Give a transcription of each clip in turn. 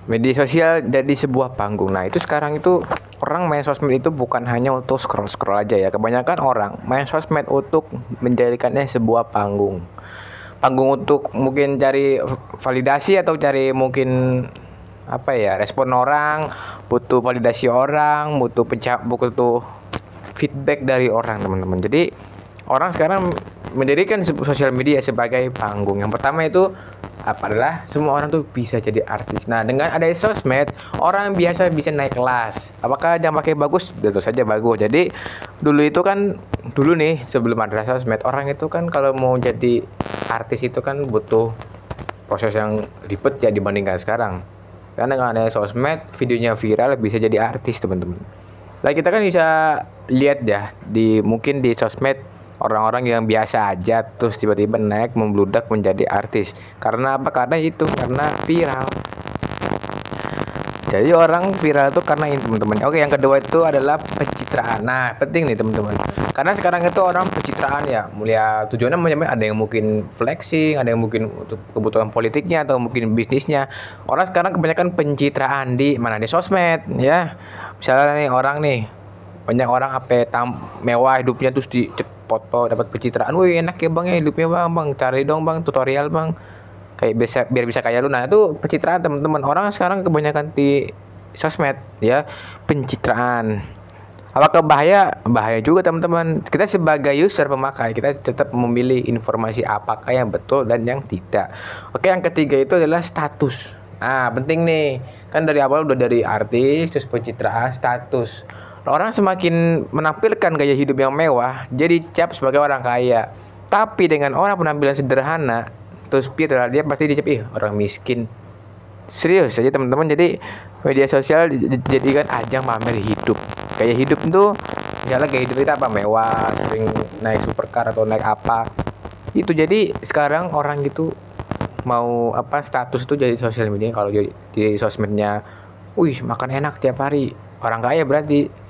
Media sosial jadi sebuah panggung. Nah, itu sekarang itu orang main sosmed itu bukan hanya untuk scroll-scroll aja ya. Kebanyakan orang main sosmed untuk menjadikannya sebuah panggung. Panggung untuk mungkin cari validasi atau cari mungkin apa ya, respon orang, butuh validasi orang, butuh feedback dari orang, teman-teman. Jadi orang sekarang menjadikan sosial media sebagai panggung. Yang pertama itu apa adalah semua orang tuh bisa jadi artis. Nah, dengan ada sosmed, orang biasa bisa naik kelas. Apakah dampaknya bagus? Tentu saja bagus. Jadi dulu nih sebelum ada sosmed, orang itu kan kalau mau jadi artis itu kan butuh proses yang ribet ya dibandingkan sekarang. Karena dengan ada sosmed, videonya viral bisa jadi artis, teman-teman. Lah kita kan bisa lihat ya mungkin di sosmed orang-orang yang biasa aja terus tiba-tiba naik membludak menjadi artis. Karena apa? Karena viral. Jadi orang viral itu karena ini, teman-teman. Oke, yang kedua itu adalah pencitraan. Nah, penting nih, teman-teman. Karena sekarang itu orang pencitraan ya, mulia tujuannya ada yang mungkin flexing, ada yang mungkin untuk kebutuhan politiknya atau mungkin bisnisnya. Orang sekarang kebanyakan pencitraan di mana? Di sosmed ya. Misalnya nih orang nih, banyak orang mewah hidupnya terus di foto dapat pencitraan. Wih, enak ya bang ya hidupnya bang, cari dong bang tutorial bang kayak biar bisa kayak lu. Nah, itu pencitraan, teman-teman. Orang sekarang kebanyakan di sosmed ya, pencitraan. Apakah bahaya juga, teman-teman. Kita sebagai user pemakai kita tetap memilih informasi apakah yang betul dan yang tidak. Oke, yang ketiga itu adalah status. Nah, penting nih, kan dari awal udah dari artis terus pencitraan, status. Orang semakin menampilkan gaya hidup yang mewah jadi cap sebagai orang kaya. Tapi dengan orang penampilan sederhana terus dia pasti dicap orang miskin. Serius aja, teman-teman. Jadi media sosial dijadikan ajang pamer hidup. Kayak hidup itu misalnya kayak hidup kita apa mewah, sering naik supercar atau naik apa. Itu jadi sekarang orang gitu mau apa status itu jadi sosial media. Kalau di sosmednya, wih makan enak tiap hari, orang kaya berarti.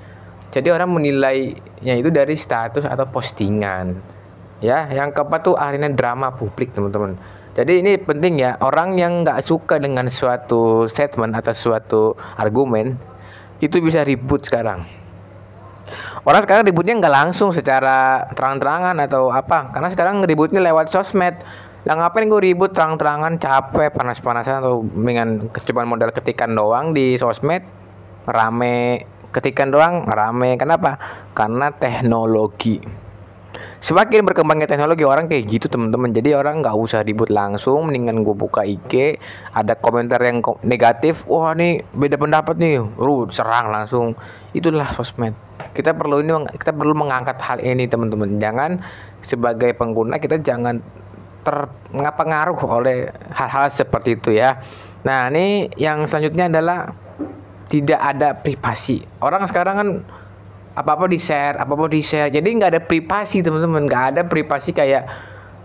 Jadi orang menilainya itu dari status atau postingan. Ya, yang keempat tuh arena drama publik, teman-teman. Jadi ini penting ya, orang yang nggak suka dengan suatu statement atau suatu argumen itu bisa ribut sekarang. Orang sekarang ributnya nggak langsung secara terang-terangan atau apa, karena sekarang ributnya lewat sosmed. Lah ngapain gue ribut terang-terangan, capek, panas-panasan, atau dengan cuma modal ketikan doang di sosmed rame, ketikan doang rame. Kenapa? Karena teknologi. Semakin berkembangnya teknologi orang kayak gitu, teman-teman. Jadi orang nggak usah ribut langsung, mendingan gue buka IG, ada komentar yang negatif, wah nih beda pendapat nih, lu serang langsung. Itulah sosmed. Kita perlu mengangkat hal ini, teman-teman. Jangan sebagai pengguna kita jangan terpengaruh oleh hal-hal seperti itu ya. Nah, ini yang selanjutnya adalah tidak ada privasi. Orang sekarang kan apa-apa di share. Jadi nggak ada privasi, teman-teman. Nggak ada privasi kayak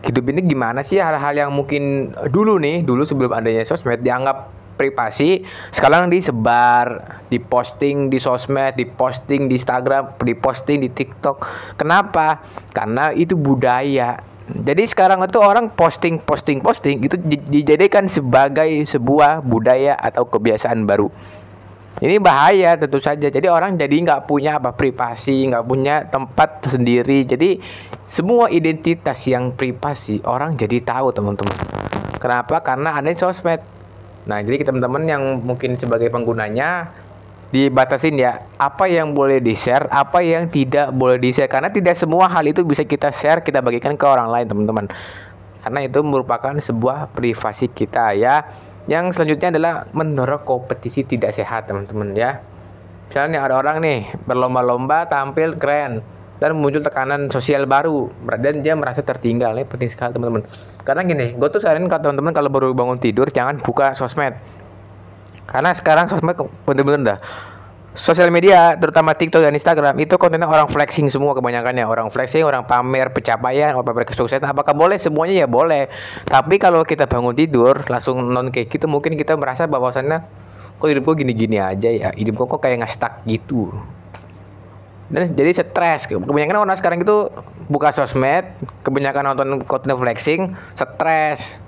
hidup ini gimana sih, hal-hal yang mungkin dulu sebelum adanya sosmed dianggap privasi, sekarang disebar, diposting di sosmed, diposting di Instagram, diposting di TikTok. Kenapa? Karena itu budaya. Jadi sekarang itu orang posting itu dijadikan sebagai sebuah budaya atau kebiasaan baru. Ini bahaya tentu saja. Jadi orang jadi nggak punya privasi, nggak punya tempat sendiri. Jadi semua identitas yang privasi orang jadi tahu, teman-teman. Kenapa? Karena ada sosmed. Nah, jadi teman-teman yang mungkin sebagai penggunanya dibatasin ya, apa yang boleh di-share, apa yang tidak boleh di-share. Karena tidak semua hal itu bisa kita share, kita bagikan ke orang lain, teman-teman. Karena itu merupakan sebuah privasi kita ya. Yang selanjutnya adalah mendorong kompetisi tidak sehat, teman-teman ya. Misalnya ada orang nih berlomba-lomba tampil keren dan muncul tekanan sosial baru dan dia merasa tertinggal. Ini penting sekali, teman-teman. Karena gini, gue tuh saranin ke teman-teman kalau baru bangun tidur jangan buka sosmed. Karena sekarang sosmed bener-bener dah, sosial media terutama TikTok dan Instagram itu kontennya orang flexing semua, kebanyakannya orang flexing, orang pamer pencapaian, orang pamer kesuksesan. Apakah boleh semuanya? Ya boleh. Tapi kalau kita bangun tidur langsung nonton kayak gitu, mungkin kita merasa bahwasannya kok hidup gue gini-gini aja ya, hidup gue kok kayak nge-stuck gitu. Dan jadi stres. Kebanyakan orang sekarang itu buka sosmed, kebanyakan nonton konten flexing, stres.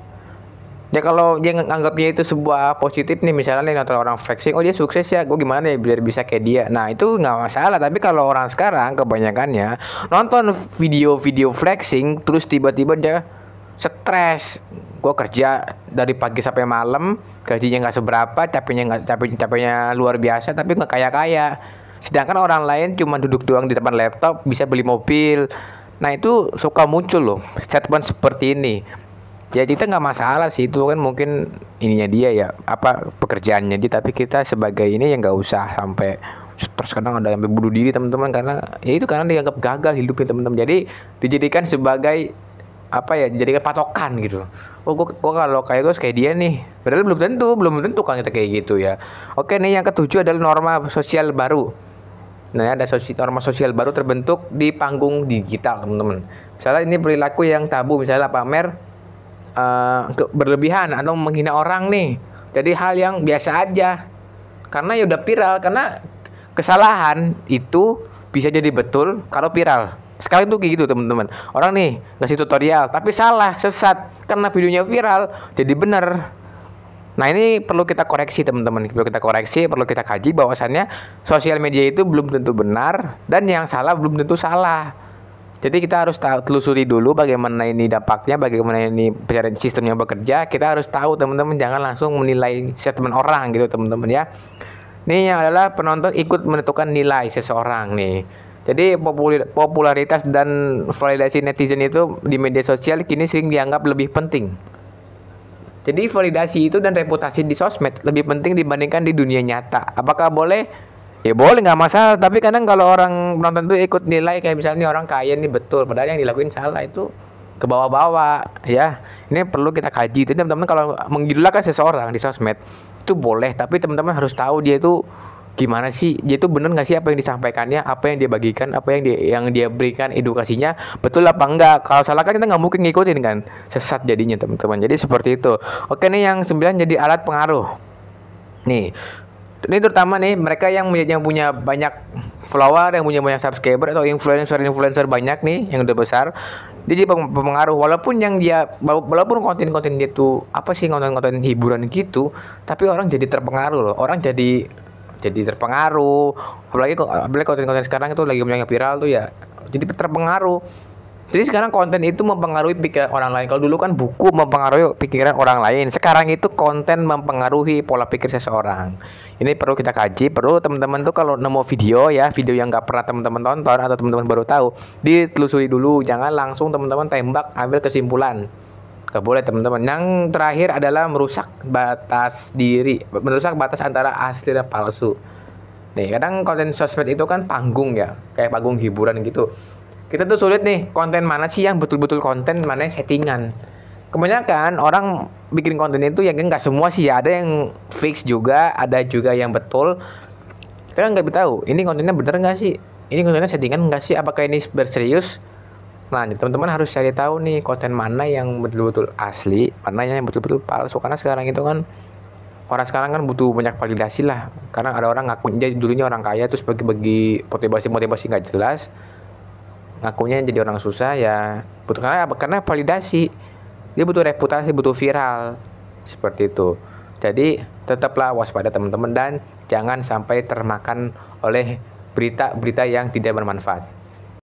Ya kalau dia nganggapnya itu sebuah positif nih, misalnya nih nonton orang flexing, oh dia sukses ya, gue gimana ya biar bisa kayak dia. Nah itu nggak masalah. Tapi kalau orang sekarang kebanyakannya nonton video-video flexing, terus tiba-tiba dia stres. Gue kerja dari pagi sampai malam, gajinya nggak seberapa, capeknya luar biasa, tapi nggak kaya-kaya. Sedangkan orang lain cuma duduk doang di depan laptop, bisa beli mobil. Nah itu suka muncul loh statement seperti ini. Ya kita nggak masalah sih, itu kan mungkin ininya dia ya, apa pekerjaannya dia, tapi kita sebagai ini ya nggak usah sampai terus. Kadang ada yang bunuh diri teman-teman, karena ya itu karena dianggap gagal hidupnya teman-teman. Jadi dijadikan sebagai apa ya, dijadikan patokan gitu. Oh gua kalau kayak gue kayak dia nih, padahal belum tentu kan kita kayak gitu ya. Oke nih, yang ketujuh adalah norma sosial baru. Nah, ada norma sosial baru terbentuk di panggung digital, teman-teman. Misalnya ini perilaku yang tabu, misalnya pamer berlebihan atau menghina orang nih. Jadi hal yang biasa aja. Karena ya udah viral, karena kesalahan itu bisa jadi betul kalau viral. Sekarang tuh kayak gitu, teman-teman. Orang nih ngasih tutorial tapi salah, sesat. Karena videonya viral jadi benar. Nah ini perlu kita koreksi teman-teman, perlu kita kaji bahwasannya sosial media itu belum tentu benar dan yang salah belum tentu salah. Jadi kita harus telusuri dulu bagaimana ini dampaknya, bagaimana ini sistemnya bekerja. Kita harus tahu teman-teman, jangan langsung menilai statement orang gitu teman-teman ya. Ini yang adalah penonton ikut menentukan nilai seseorang nih. Jadi popularitas dan validasi netizen itu di media sosial kini sering dianggap lebih penting. Jadi validasi itu dan reputasi di sosmed lebih penting dibandingkan di dunia nyata. Apakah boleh? Ya boleh, nggak masalah. Tapi kadang kalau orang penonton tuh ikut nilai, kayak misalnya orang kaya nih betul, padahal yang dilakuin salah, itu ke bawah-bawah ya. Ini perlu kita kaji. Jadi teman-teman kalau mengidolakan seseorang di sosmed itu boleh, tapi teman-teman harus tahu dia itu gimana sih, dia itu benar nggak sih apa yang disampaikannya, apa yang dia bagikan, apa yang dia berikan edukasinya, betul apa enggak. Kalau salah kan kita nggak mungkin ngikutin kan, sesat jadinya teman-teman. Jadi seperti itu. Oke nih, yang 9 jadi alat pengaruh. Nih, ini terutama nih mereka yang punya banyak follower, yang punya banyak subscriber, atau influencer banyak nih yang udah besar. Dia jadi pengaruh, walaupun konten-konten dia tuh apa sih, konten-konten hiburan gitu, tapi orang jadi terpengaruh loh. Orang jadi terpengaruh. Apalagi konten-konten sekarang itu lagi banyak viral tuh ya. Jadi terpengaruh. Jadi sekarang konten itu mempengaruhi pikiran orang lain. Kalau dulu kan buku mempengaruhi pikiran orang lain. Sekarang itu konten mempengaruhi pola pikir seseorang. Ini perlu kita kaji. Perlu teman-teman tuh kalau nemu video yang nggak pernah teman-teman tonton atau teman-teman baru tahu, ditelusuri dulu. Jangan langsung teman-teman tembak ambil kesimpulan. Gak boleh teman-teman. Yang terakhir adalah merusak batas antara asli dan palsu. Nih, kadang konten sosmed itu kan panggung ya, kayak panggung hiburan gitu. Kita tuh sulit nih, konten mana sih yang betul-betul konten, mana yang settingan. Kebanyakan orang bikin konten itu ya nggak semua sih ya, ada yang fix juga, ada juga yang betul. Kita kan nggak tahu, ini kontennya bener nggak sih, ini kontennya settingan nggak sih, apakah ini berserius. Nah teman-teman harus cari tahu nih konten mana yang betul-betul asli, mana yang betul-betul palsu. Karena sekarang itu kan orang sekarang kan butuh banyak validasi lah. Karena ada orang ngaku dia dulunya orang kaya, terus bagi motivasi nggak jelas, ngakunya jadi orang susah ya. Karena validasi, dia butuh reputasi, butuh viral seperti itu. Jadi tetaplah waspada teman-teman, dan jangan sampai termakan oleh berita-berita yang tidak bermanfaat.